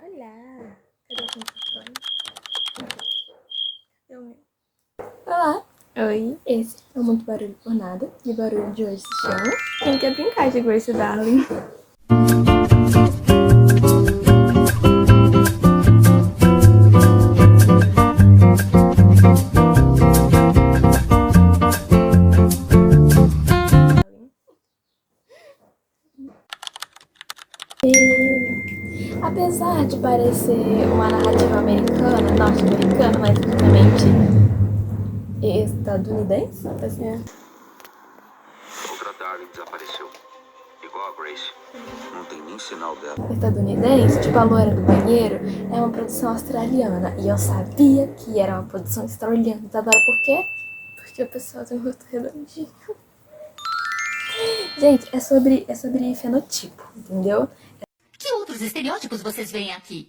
Olá! Cadê o microfone? Cadê o meu? Olá, Oi! esse é o Muito Barulho por Nada, e o barulho de hoje se chama Quem quer brincar de Grace Darling? Apesar de parecer uma narrativa americana, norte-americana, mais especificamente estadunidense, assim, Outra Darling desapareceu. Igual a Grace. Não tem nem sinal dela. estadunidense, tipo A Loira do Banheiro, é uma produção australiana. E eu sabia que era uma produção australiana. Agora por quê? Porque o pessoal tem um rosto redondinho. Gente, é sobre fenotipo, entendeu? Que outros estereótipos vocês veem aqui?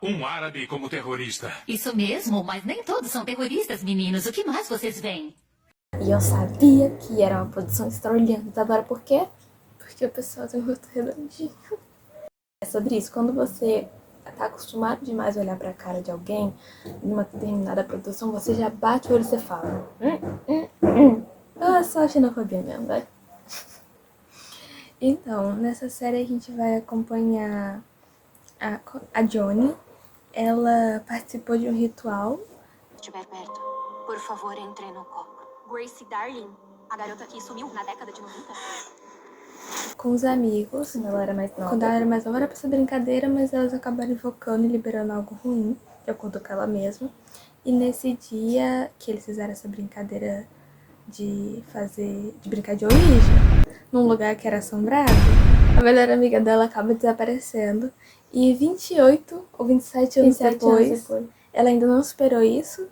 Um árabe como terrorista. Isso mesmo, mas nem todos são terroristas, meninos. O que mais vocês veem? E eu sabia que era uma produção australiana. Agora por quê? Porque o pessoal tem um rosto redondinho. É sobre isso. Quando você tá acostumado demais a olhar pra cara de alguém numa determinada produção, você já bate o olho e você fala. É só xenofobia mesmo, vai. Então, nessa série a gente vai acompanhar a Johnny. Ela participou de um ritual. Estiver perto, por favor, entre no coco. Grace Darling, a garota que sumiu na década de 90. Com os amigos. Quando ela era mais nova. Quando ela era mais nova era pra ser brincadeira, mas elas acabaram invocando e liberando algo ruim, de acordo com ela mesma. E nesse dia que eles fizeram essa brincadeira de brincar de origem, num lugar que era assombrado, a melhor amiga dela acaba desaparecendo. E 28 ou 27 anos 27 anos depois, depois, ela ainda não superou isso.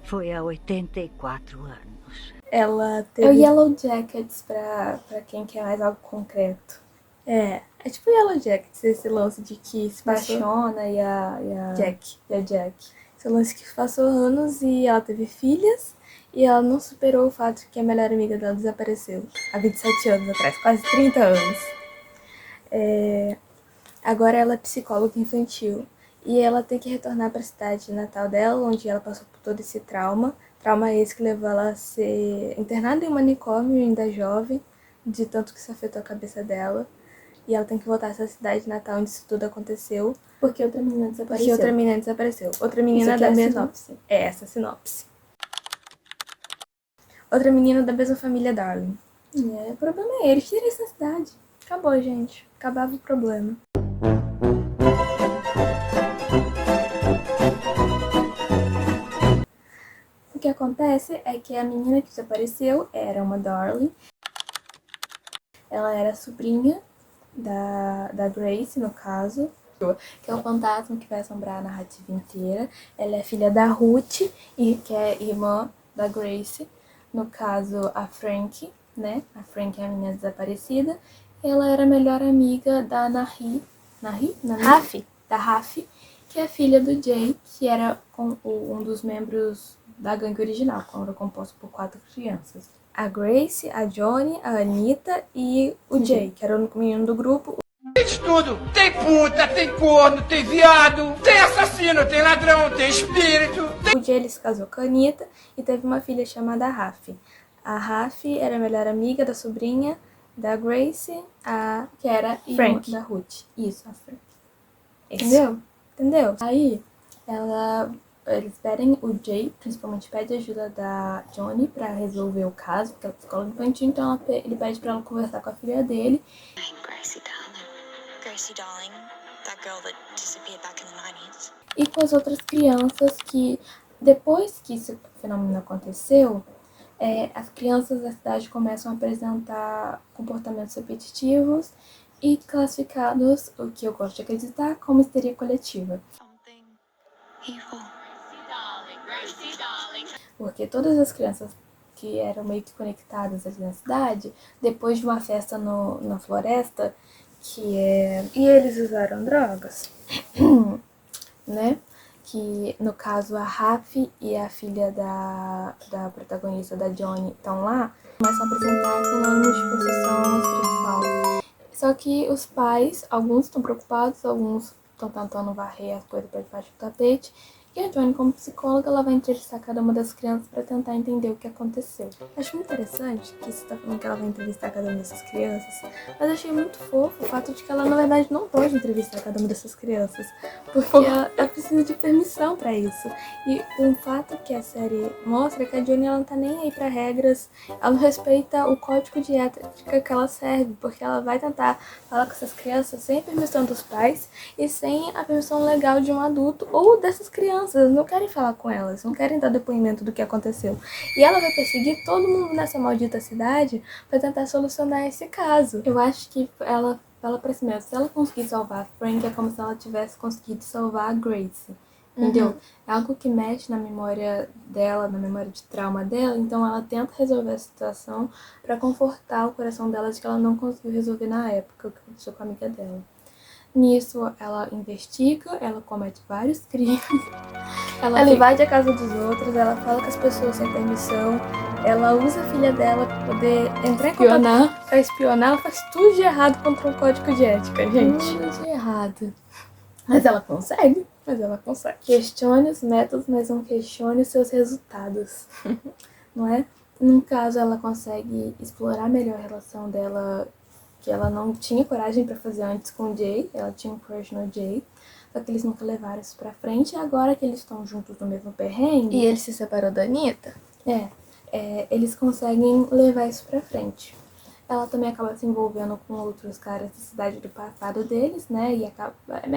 Foi há 84 anos. Ela é o teve... Yellow Jackets pra quem quer mais algo concreto. É tipo Yellow Jackets, esse lance de que se A passou... Shona e a Jack. E a Jack. Esse lance que passou anos e ela teve filhas e ela não superou o fato de que a melhor amiga dela desapareceu há 27 anos atrás, quase 30 anos. Agora ela é psicóloga infantil e ela tem que retornar para a cidade natal dela, onde ela passou por todo esse trauma. Trauma esse que levou ela a ser internada em um manicômio ainda jovem, de tanto que isso afetou a cabeça dela. E ela tem que voltar a essa cidade natal onde isso tudo aconteceu. Porque outra menina desapareceu. Porque outra menina desapareceu. Outra menina Isso aqui da é a mesma... sinopse. É essa a sinopse. Outra menina da mesma família Darling. O problema é eles tirem essa cidade. Acabou, gente. Acabava o problema. O que acontece é que a menina que desapareceu era uma Darling. Ela era sobrinha da Grace, no caso, que é o fantasma que vai assombrar a narrativa inteira. Ela é filha da Ruth, que é irmã da Grace. No caso, a Frank, né? A Frank é a menina desaparecida. Ela era a melhor amiga da Nahi? Rafi. Da Rafi, que é filha do Jay, que era um dos membros da gangue original, que era composto por 4 crianças. A Grace, a Johnny, a Anitta e o Jay, que era o único menino do grupo. Tem de tudo. Tem puta, tem corno, tem viado, tem assassino, tem ladrão, tem espírito. O Jay ele se casou com a Anitta e teve uma filha chamada Rafi. A Rafi era a melhor amiga da sobrinha da Grace, Que era Frank. irmã da Ruth. Isso, a Frank. Entendeu? Entendeu? Aí, eles pedem, o Jay principalmente pede ajuda da Johnny pra resolver o caso, porque ela é psicóloga infantil, então ele pede pra ela conversar com a filha dele. I'm Gracie Darling. Gracie Darling, that girl that disappeared back in the 90s. E com as outras crianças que, depois que esse fenômeno aconteceu, as crianças da cidade começam a apresentar comportamentos repetitivos e classificados, o que eu gosto de acreditar, como histeria coletiva. Something evil. Porque todas as crianças que eram meio que conectadas ali na cidade, depois de uma festa na floresta, E eles usaram drogas? né? Que no caso a Rafi e a filha da protagonista da Johnny estão lá, começam a apresentar fenômenos de possessão espiritual. Só que os pais, alguns estão preocupados, alguns estão tentando varrer as coisas para debaixo do tapete. E a Johnny, como psicóloga, ela vai entrevistar cada uma das crianças para tentar entender o que aconteceu. Acho muito interessante que você tá falando que ela vai entrevistar cada uma dessas crianças, mas achei muito fofo o fato de que ela, na verdade, não pode entrevistar cada uma dessas crianças, porque ela precisa de permissão pra isso. E um fato que a série mostra é que a Johnny, ela não tá nem aí pra regras, ela não respeita o código de ética que ela serve, porque ela vai tentar falar com essas crianças sem a permissão dos pais e sem a permissão legal de um adulto ou dessas crianças. Eles não querem falar com elas, não querem dar depoimento do que aconteceu. E ela vai perseguir todo mundo nessa maldita cidade pra tentar solucionar esse caso. Eu acho que ela fala pra si mesma, se ela conseguir salvar a Frank, é como se ela tivesse conseguido salvar a Grace. Entendeu? É algo que mexe na memória dela, na memória de trauma dela, então ela tenta resolver a situação pra confortar o coração dela de que ela não conseguiu resolver na época, o que aconteceu com a amiga dela. Nisso, ela investiga, ela comete vários crimes. Ela invade a casa dos outros, ela fala com as pessoas sem permissão, ela usa a filha dela pra poder entrar em contato, pra espionar, ela faz tudo de errado contra o código de ética, gente. Tudo de errado. Mas ela consegue. Questione os métodos, mas não questione os seus resultados. Não é? No caso, ela consegue explorar melhor a relação dela, que ela não tinha coragem pra fazer antes com o Jay. Ela tinha um crush no Jay. Só que eles nunca levaram isso pra frente. E agora que eles estão juntos no mesmo perrengue... E ele se separou da Anitta? Eles conseguem levar isso pra frente. Ela também acaba se envolvendo com outros caras da cidade do passado deles, né? E acaba,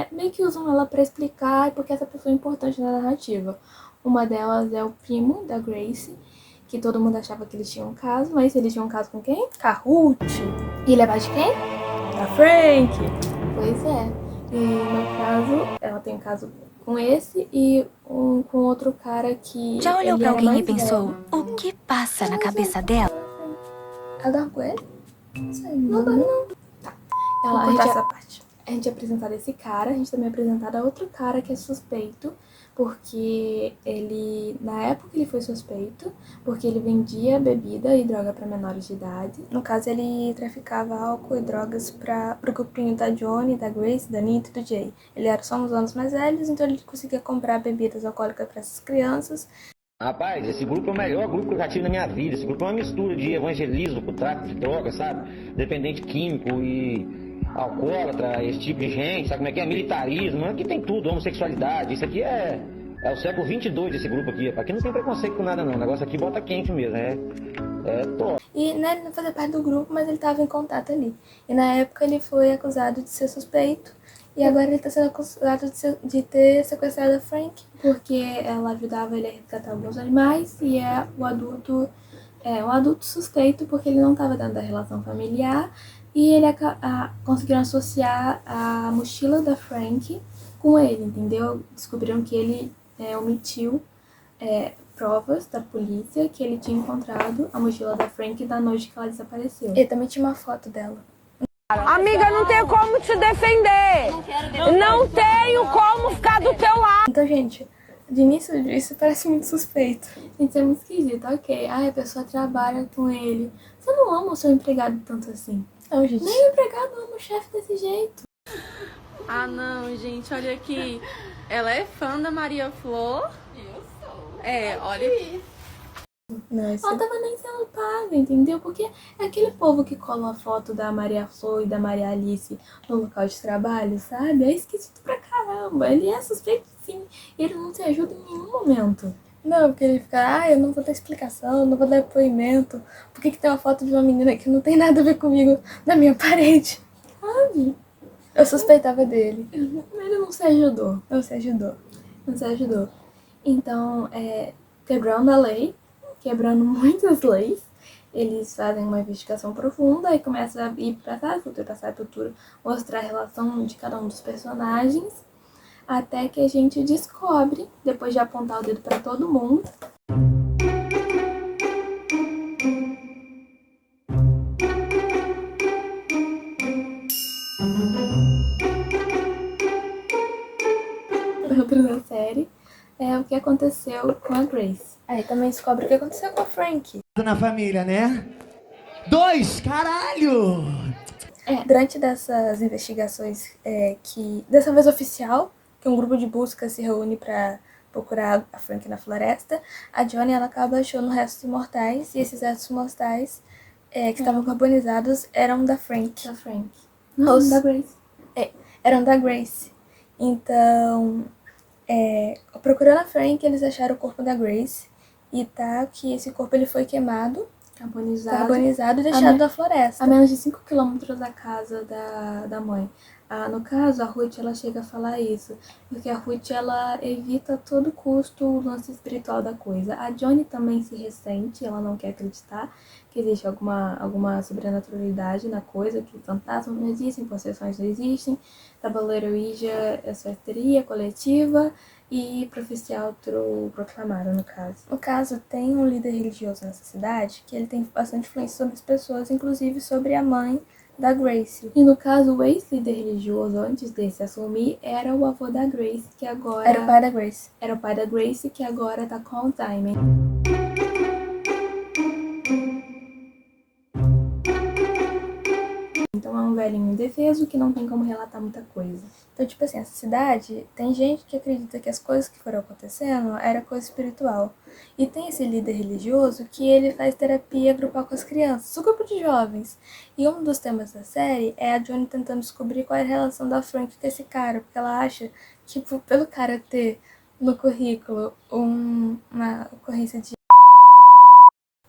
meio que usam ela pra explicar porque essa pessoa é importante na narrativa. Uma delas é o primo da Grace, que todo mundo achava que eles tinham um caso, mas eles tinham um caso com quem? Kahoot. E ele é mais de quem? Da Frank. Pois é. E no caso, ela tem um caso com esse e com outro cara que... Já olhou ele pra era alguém e mais pensou, velho. o que passa na cabeça dela? Ela dorme com ele? Não sei, não dorme não. Tá. Vou A contar gente, essa parte. a gente é apresentado esse cara, a gente também é apresentado a outro cara que é suspeito, porque ele, na época ele foi suspeito, porque ele vendia bebida e droga pra menores de idade. No caso, ele traficava álcool e drogas pro grupinho da Johnny, da Grace, da Anitta e do Jay. Ele era só uns anos mais velhos, então ele conseguia comprar bebidas alcoólicas para essas crianças. Rapaz, esse grupo é o melhor grupo que eu já tive na minha vida. Esse grupo é uma mistura de evangelismo com tráfico de drogas, sabe? Dependente químico e alcoólatra, esse tipo de gente, sabe como é que é? Militarismo, aqui tem tudo, homossexualidade. Isso aqui é o século 22 esse grupo aqui. Aqui não tem preconceito com nada não, o negócio aqui bota quente mesmo, é top. E né, ele não fazia parte do grupo, mas ele estava em contato ali. E na época ele foi acusado de ser suspeito. E agora ele tá sendo acusado de ter sequestrado a Frank, porque ela ajudava ele a resgatar alguns animais e é um adulto suspeito porque ele não estava dentro da relação familiar e ele conseguiram associar a mochila da Frank com ele, entendeu? Descobriram que ele omitiu provas da polícia que ele tinha encontrado a mochila da Frank na noite que ela desapareceu. Ele também tinha uma foto dela. Amiga, não tenho como te defender. Não tenho como ficar do teu lado. Então, gente, de início isso parece muito suspeito. Gente, é muito esquisito, ok. A pessoa trabalha com ele. Você não ama o seu empregado tanto assim? Não, gente. Nem o empregado ama o chefe desse jeito. Ah, não, gente, olha aqui. Ela é fã da Maria Flor. Eu sou. Olha. Não, Ela tava nem sendo paga, entendeu? Porque é aquele povo que cola a foto da Maria Flor e da Maria Alice no local de trabalho, sabe? É esquisito pra caramba. Ele é suspeito sim. E ele não se ajuda em nenhum momento. Não, porque ele fica, eu não vou dar explicação, não vou dar depoimento. Por que tem uma foto de uma menina que não tem nada a ver comigo na minha parede? Sabe? Eu suspeitava dele. Ele não se ajudou. Não se ajudou. Não se ajudou. Então, quebrando a lei, quebrando muitas leis, eles fazem uma investigação profunda e começam a ir para trás, futuro, mostrar a relação de cada um dos personagens, até que a gente descobre, depois de apontar o dedo para todo mundo, dentro da série, o que aconteceu com a Grace. Aí também descobre o que aconteceu com a Frank. Na família, né? 2, caralho! Durante dessas investigações, que dessa vez oficial, que um grupo de busca se reúne para procurar a Frank na floresta, a Johnny ela acaba achando restos mortais, e esses restos mortais que estavam carbonizados eram da Frank. Da Frank. Não, da Grace. Eram da Grace. Então, procurando a Frank, eles acharam o corpo da Grace, e tá que esse corpo ele foi queimado, carbonizado e deixado na floresta. A menos de 5 km da casa da mãe. No caso, a Ruth, ela chega a falar isso, porque a Ruth, ela evita a todo custo o lance espiritual da coisa. A Johnny também se ressente, ela não quer acreditar que existe alguma sobrenaturalidade na coisa, que fantasmas não existem, possessões não existem, tabuleiro Ouija é só histeria coletiva e profecia autoproclamada, no caso. No caso, tem um líder religioso nessa cidade que ele tem bastante influência sobre as pessoas, inclusive sobre a mãe da Grace. E no caso, o ex-líder religioso, antes desse assumir, era o avô da Grace, que agora... Era o pai da Grace. Era o pai da Grace, que agora tá com Alzheimer. Então é um velhinho indefeso que não tem como relatar muita coisa. Então, tipo assim, essa cidade tem gente que acredita que as coisas que foram acontecendo era coisa espiritual. E tem esse líder religioso que ele faz terapia grupal com as crianças, o grupo de jovens. E um dos temas da série é a Johnny tentando descobrir qual é a relação da Frank com esse cara, porque ela acha que pelo cara ter no currículo uma ocorrência de...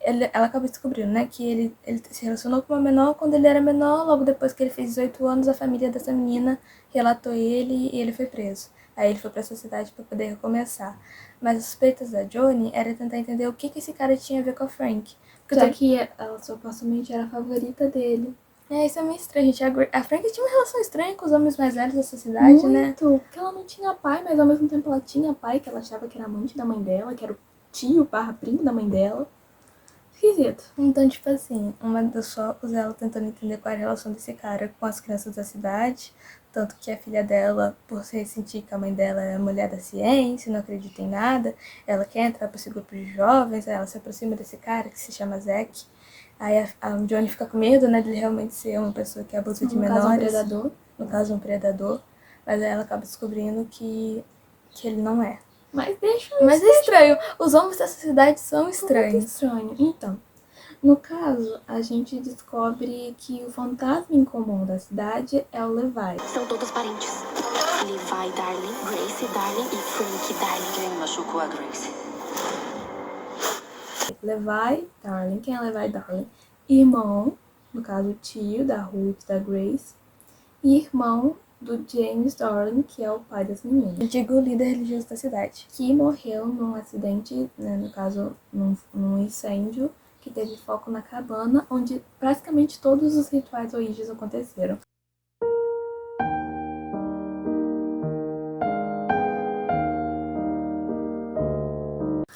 Ela acaba descobrindo, né, que ele se relacionou com uma menor quando ele era menor, logo depois que ele fez 18 anos, a família dessa menina relatou ele e ele foi preso. Aí ele foi pra essa cidade pra poder recomeçar. Mas as suspeitas da Johnny era tentar entender o que esse cara tinha a ver com a Frank. Só que ela supostamente era a favorita dele. Isso é meio estranho, gente. A Frank tinha uma relação estranha com os homens mais velhos dessa cidade, né? Muito, porque ela não tinha pai, mas ao mesmo tempo ela tinha pai, que ela achava que era amante da mãe dela, que era o tio / primo da mãe dela. Esquisito. Então, tipo assim, uma dos focos é ela tentando entender qual é a relação desse cara com as crianças da cidade, tanto que a filha dela, por se sentir que a mãe dela é mulher da ciência, não acredita em nada, ela quer entrar pra esse grupo de jovens, aí ela se aproxima desse cara que se chama Zack. Aí a Johnny fica com medo, né, de ele realmente ser uma pessoa que abusa de menores. Um predador. No caso, um predador. Mas aí ela acaba descobrindo que ele não é. Mas é estranho. Os homens dessa cidade são estranhos. Muito estranho. Então, no caso, a gente descobre que o fantasma em comum da cidade é o Levi. São todos parentes. Levi Darling, Grace Darling e Frank Darling. Quem machucou a Grace? Levi Darling. Quem é Levi Darling? Irmão, no caso, tio da Ruth, da Grace. E irmão do James Darling, que é o pai das meninas. Eu digo o líder religioso da cidade. Que morreu num acidente, né, no caso, num incêndio, que teve foco na cabana, onde praticamente todos os rituais Ouijas aconteceram.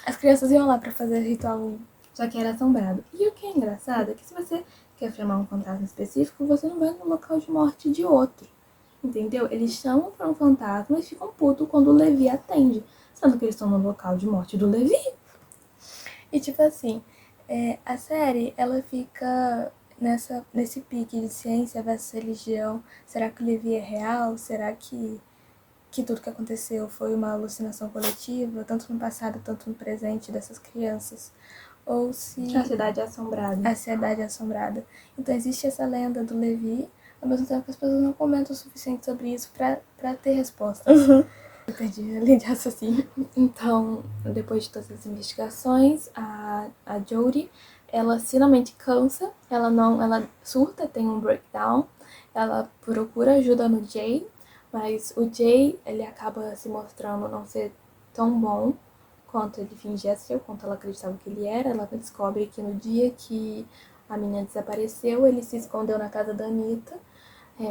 As crianças iam lá pra fazer ritual, só que era assombrado. E o que é engraçado é que se você quer filmar um fantasma específico, você não vai no local de morte de outro. Entendeu? Eles chamam pra um fantasma e ficam putos quando o Levi atende. Sendo que eles estão no local de morte do Levi. E tipo assim, a série, ela fica nesse pique de ciência versus religião. Será que o Levi é real? Será que tudo que aconteceu foi uma alucinação coletiva, tanto no passado, tanto no presente dessas crianças? Ou se... A cidade é assombrada. A cidade é assombrada. Então existe essa lenda do Levi, ao mesmo tempo que as pessoas não comentam o suficiente sobre isso pra ter respostas. Eu perdi a linha de raciocínio. Então, depois de todas as investigações, a Jodie, ela finalmente cansa, ela surta, tem um breakdown, ela procura ajuda no Jay, mas o Jay, ele acaba se mostrando não ser tão bom quanto ele fingia ser, quanto ela acreditava que ele era. Ela descobre que no dia que a menina desapareceu, ele se escondeu na casa da Anitta,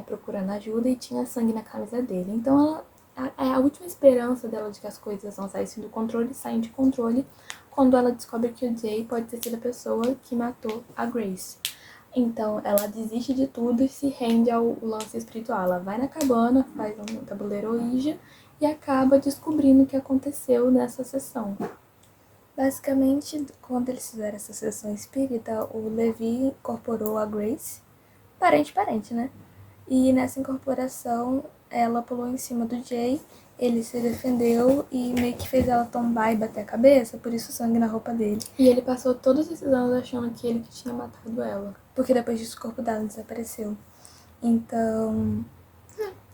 procurando ajuda, e tinha sangue na camisa dele. Então a última esperança dela de que as coisas não saíssem do controle, saem de controle, quando ela descobre que o Jay pode ter sido a pessoa que matou a Grace. Então ela desiste de tudo e se rende ao lance espiritual. Ela vai na cabana, faz um tabuleiro Ouija e acaba descobrindo o que aconteceu nessa sessão. Basicamente, quando eles fizeram essa sessão espírita, o Levi incorporou a Grace. parente, né? E nessa incorporação, ela pulou em cima do Jay, ele se defendeu e meio que fez ela tombar e bater a cabeça, por isso o sangue na roupa dele. E ele passou todos esses anos achando que ele que tinha matado ela. Porque depois disso o corpo dela desapareceu. Então,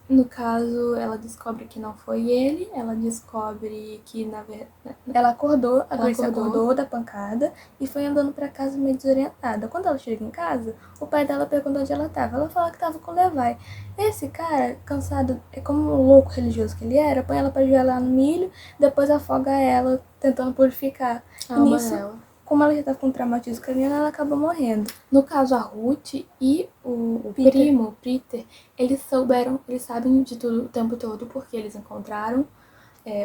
no caso, ela descobre que não foi ele, ela descobre que, na verdade... ela acordou, a Grace acordou da pancada e foi andando pra casa meio desorientada. Quando ela chega em casa, o pai dela perguntou onde ela tava. Ela falou que tava com o Levi. Esse cara, cansado, é como um louco religioso que ele era, põe ela pra ajoelhar no milho, depois afoga ela, tentando purificar. A E alma nisso, dela. como ela já tava com um traumatismo craniano, ela acabou morrendo. No caso, a Ruth e o primo, o Peter, eles sabem de tudo o tempo todo, porque eles encontraram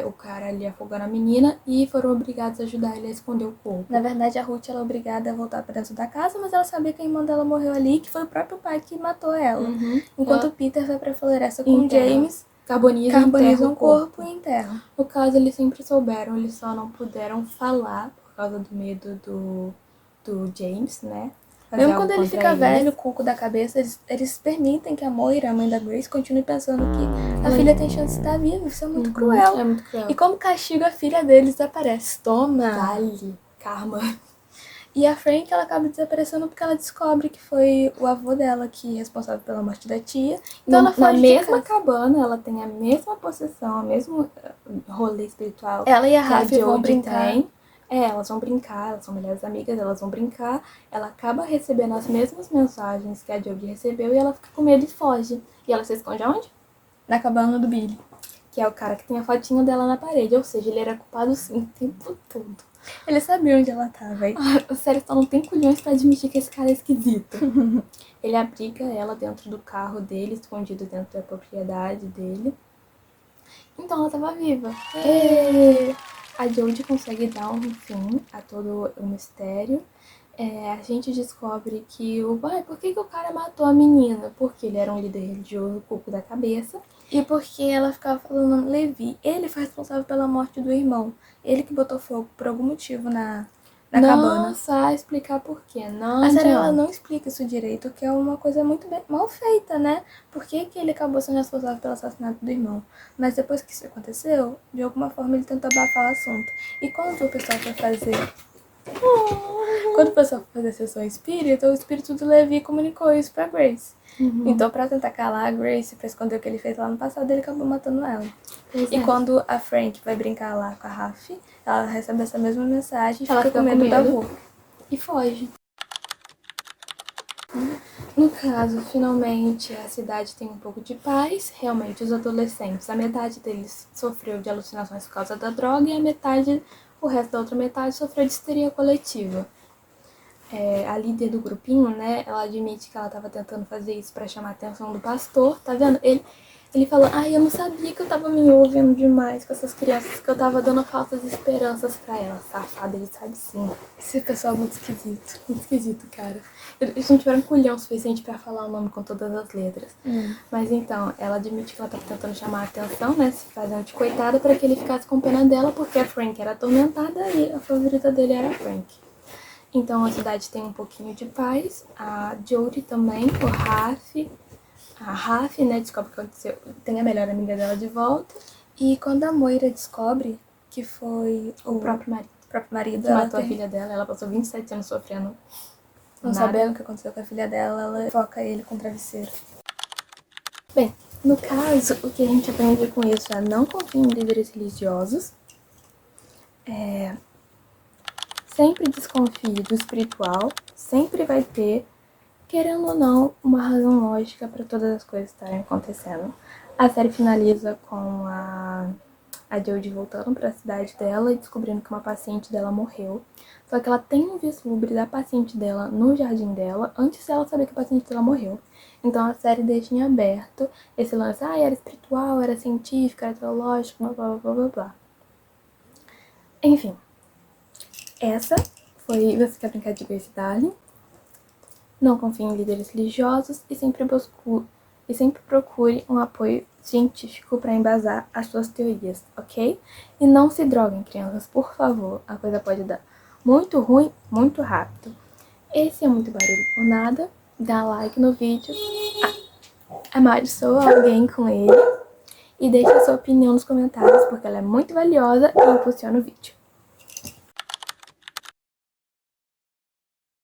o cara ali afogando a menina e foram obrigados a ajudar ele a esconder o corpo. Na verdade, a Ruth ela é obrigada a voltar pra dentro da casa, mas ela sabia que a irmã dela morreu ali, que foi o próprio pai que matou ela. Enquanto o Peter vai pra floresta com o James, carbonizam o corpo e enterram. No caso, eles sempre souberam, eles só não puderam falar por causa do medo do James, né? Mesmo quando ele fica velho, com o cu da cabeça, eles permitem que a Moira, a mãe da Grace, continue pensando que a filha tem chance de estar viva. Isso é muito cruel. É muito cruel. E como castigo, a filha deles desaparece. Toma! Vale, karma. E a Frank, ela acaba desaparecendo porque ela descobre que foi o avô dela que é responsável pela morte da tia. Então ela foge na de mesma casa. cabana, ela tem a mesma possessão, o mesmo rolê espiritual. Ela e a que Rafa vão Jodie brincar. tem. Elas vão brincar, elas são melhores amigas, elas vão brincar. Ela acaba recebendo as mesmas mensagens que a Jodie recebeu e ela fica com medo e foge. E ela se esconde aonde? Na cabana do Billy. Que é o cara que tem a fotinho dela na parede. Ou seja, ele era culpado sim o tempo todo. Ele sabia onde ela tava, hein? Sério, só não tem culhões pra admitir que esse cara é esquisito. Ele abriga ela dentro do carro dele, escondido dentro da propriedade dele. Então ela tava viva. A Jodie consegue dar um fim a todo o mistério. A gente descobre que por que o cara matou a menina? Porque ele era um líder religioso, cuco da cabeça. E porque ela ficava falando Levi. Ele foi responsável pela morte do irmão. Ele que botou fogo por algum motivo na cabana. Não sabe explicar por quê. Não, a série ela não explica isso direito, que é uma coisa muito mal feita, né? Por que ele acabou sendo responsável pelo assassinato do irmão? Mas depois que isso aconteceu, de alguma forma ele tentou abafar o assunto. E quando o pessoal foi fazer... Quando o pessoal foi fazer a sessão espírita, o espírito do Levi comunicou isso pra Grace. Então, pra tentar calar a Grace, pra esconder o que ele fez lá no passado, ele acabou matando ela. E quando a Frank vai brincar lá com a Raf, ela recebe essa mesma mensagem e ela fica com medo da avó. E foge. No caso, finalmente, a cidade tem um pouco de paz. Realmente, os adolescentes, a metade deles sofreu de alucinações por causa da droga e o resto da outra metade sofreu de histeria coletiva. A líder do grupinho, né, ela admite que ela tava tentando fazer isso pra chamar a atenção do pastor, tá vendo? Ele falou, eu não sabia que eu tava me envolvendo demais com essas crianças, que eu tava dando falsas esperanças pra elas. Safada, ele sabe sim. Esse pessoal é muito esquisito. Muito esquisito, cara. Eles não tiveram culhão suficiente pra falar o nome com todas as letras. Mas então, ela admite que ela tava tentando chamar a atenção, né, se fazendo de coitada, pra que ele ficasse com pena dela, porque a Frank era atormentada e a favorita dele era a Frank. Então a cidade tem um pouquinho de paz. A Jodie também, a Raf, né, descobre o que aconteceu, tem a melhor amiga dela de volta. E quando a Moira descobre que foi o próprio marido que matou a filha dela, ela passou 27 anos sofrendo. Não sabendo o que aconteceu com a filha dela, ela foca ele com o travesseiro. Bem, no caso, o que a gente aprende com isso é não confie em líderes religiosos. Sempre desconfie do espiritual. Sempre vai ter, querendo ou não, uma razão lógica para todas as coisas estarem acontecendo. A série finaliza com a Jodie voltando para a cidade dela e descobrindo que uma paciente dela morreu. Só que ela tem um vislumbre da paciente dela no jardim dela antes dela saber que a paciente dela morreu. Então a série deixa em aberto esse lance, era espiritual, era científico, era teológico, blá blá blá blá blá. Enfim, essa foi Você Quer Brincar de Grace Darling. Não confie em líderes religiosos e sempre procure um apoio científico para embasar as suas teorias, ok? E não se droguem, crianças, por favor. A coisa pode dar muito ruim, muito rápido. Esse é Muito Barulho por Nada. dá like no vídeo, amaldiçoa alguém com ele e deixa a sua opinião nos comentários, porque ela é muito valiosa e impulsiona o vídeo.